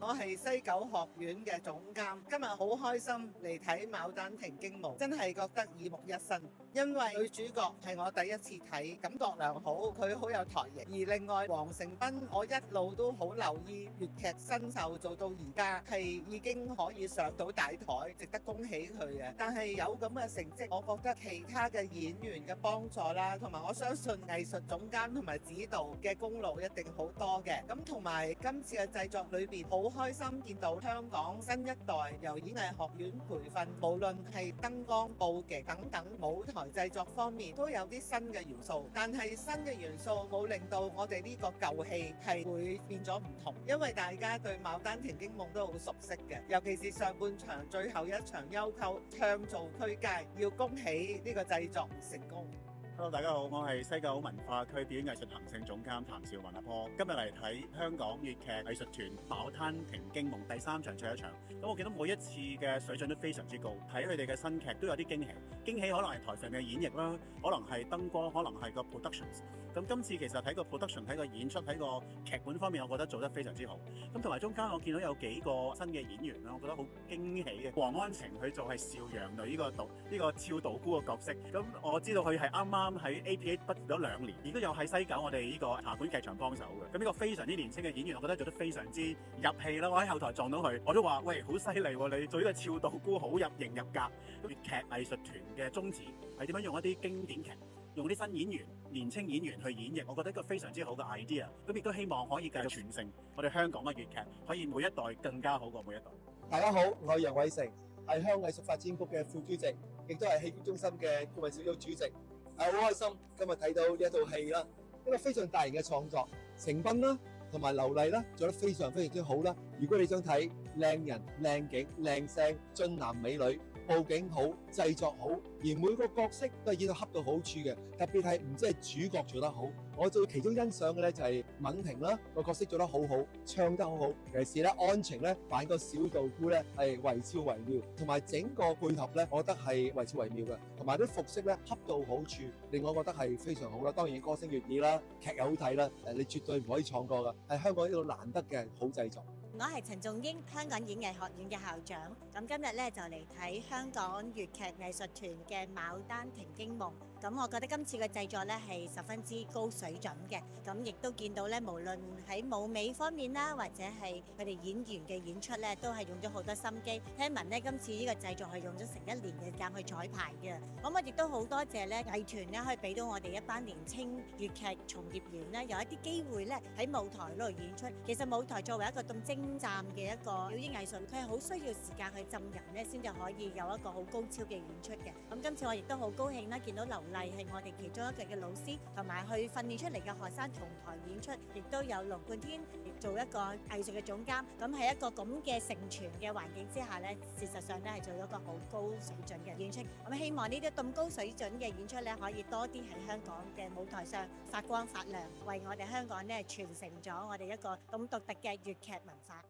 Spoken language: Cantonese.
我係西九學院嘅總監，今日好開心嚟睇《牡丹亭驚夢》，真係覺得耳目一新。因為女主角係我第一次睇，感覺良好，佢好有台型。而另外黃成斌，我一路都好留意粵劇新秀做到而家，係已經可以上到大台，值得恭喜佢嘅。但係有咁嘅成績，我覺得其他嘅演員嘅幫助啦，同埋我相信藝術總監同埋指導嘅功勞一定好多嘅。咁同埋今次嘅製作裏邊，好開心見到香港新一代由演藝學院培訓，無論係燈光、佈景等等舞台製作方面都有啲新嘅元素，但係新嘅元素冇令到我哋呢個舊戲係會變咗唔同，因為大家對《牡丹亭驚夢》都好熟悉嘅，尤其是上半場最後一場幽媾唱做推介，要恭喜呢個製作成功。Hello， 大家好，我係西九文化區表演藝術行政總監譚兆文阿波，今日嚟睇香港粵劇藝術團《牡丹亭驚夢》第3場最後一場。咁我見到每一次嘅水準都非常之高，睇佢哋嘅新劇都有啲驚喜。驚喜可能係台上嘅演繹啦，可能係燈光，可能係個 productions。咁今次其實睇個 production、睇個演出、睇個劇本方面，我覺得做得非常之好。咁同埋中間我見到有幾個新嘅演員啦，我覺得好驚喜嘅。黃安晴佢做係邵陽女呢個俏道姑嘅角色。咁我知道佢係啱啱喺 APA 畢業咗2年，亦都有喺西九我哋呢個茶館劇場幫手嘅。咁呢個非常之年輕嘅演員，我覺得做得非常之入戲啦。我喺後台撞到佢，我都話：喂，好犀利喎！你做呢個俏道姑好入型入格。粵劇藝術團嘅宗旨係點樣用一啲經典劇，用啲新演員、年青演員去演繹，我覺得一個非常之好嘅 idea。咁亦都希望可以繼續傳承我哋香港嘅粵劇，可以每一代更加好過每一代。大家好，我係楊偉成，係香港藝術發展局嘅副主席，亦都係戲劇中心嘅顧問小組主席。好開心今日睇到呢一套戲啦，一個非常大型嘅創作，成斌啦同埋劉麗啦做得非常之好啦。如果你想睇靚人、靚景、靚聲、俊男美女，佈景好，製作好，而每個角色都係演到恰到好處嘅，特別係唔止係主角做得好，我最其中欣賞嘅咧就係敏婷啦，個角色做得好好，唱得好好，尤其是咧安晴咧扮個小道姑咧係惟肖惟妙，同埋整個配合咧，我覺得係惟肖惟妙嘅，同埋啲服飾咧恰到好處，令我覺得係非常好啦。當然歌聲悅耳啦，劇又好睇啦，你絕對唔可以錯過㗎，係香港一個難得嘅好製作。我係陳仲英，香港演藝學院嘅校長。咁今日咧就嚟睇香港粵劇藝術團嘅《牡丹亭驚夢》。咁我覺得今次嘅製作咧係十分之高水準嘅。咁亦都見到咧，無論喺舞美方面啦，或者係佢哋演員嘅演出咧，都係用咗好多心機。聽聞咧，今次呢個製作係用咗成1年嘅時間去彩排嘅。咁我亦都好多謝咧藝團咧，可以俾到我哋一班年青粵劇從業員咧，有一啲機會咧喺舞台嗰度演出。其實舞台作為一個咁精湛嘅一個表演藝術，佢係好需要時間去浸淫咧，先至可以有一個好高超嘅演出嘅。咁今次我亦都好高興啦，見到劉麗係我哋其中一個嘅老師，同埋去訓練出嚟嘅學生同台演出，亦都有龍冠天亦做一個藝術嘅總監。咁喺一個咁嘅承傳嘅環境之下咧，事實上咧係做咗一個好高水準嘅演出。咁希望呢啲咁高水準嘅演出咧，可以多啲喺香港嘅舞台上發光發亮，為我哋香港咧傳承咗我哋一個咁獨特嘅粵劇文化。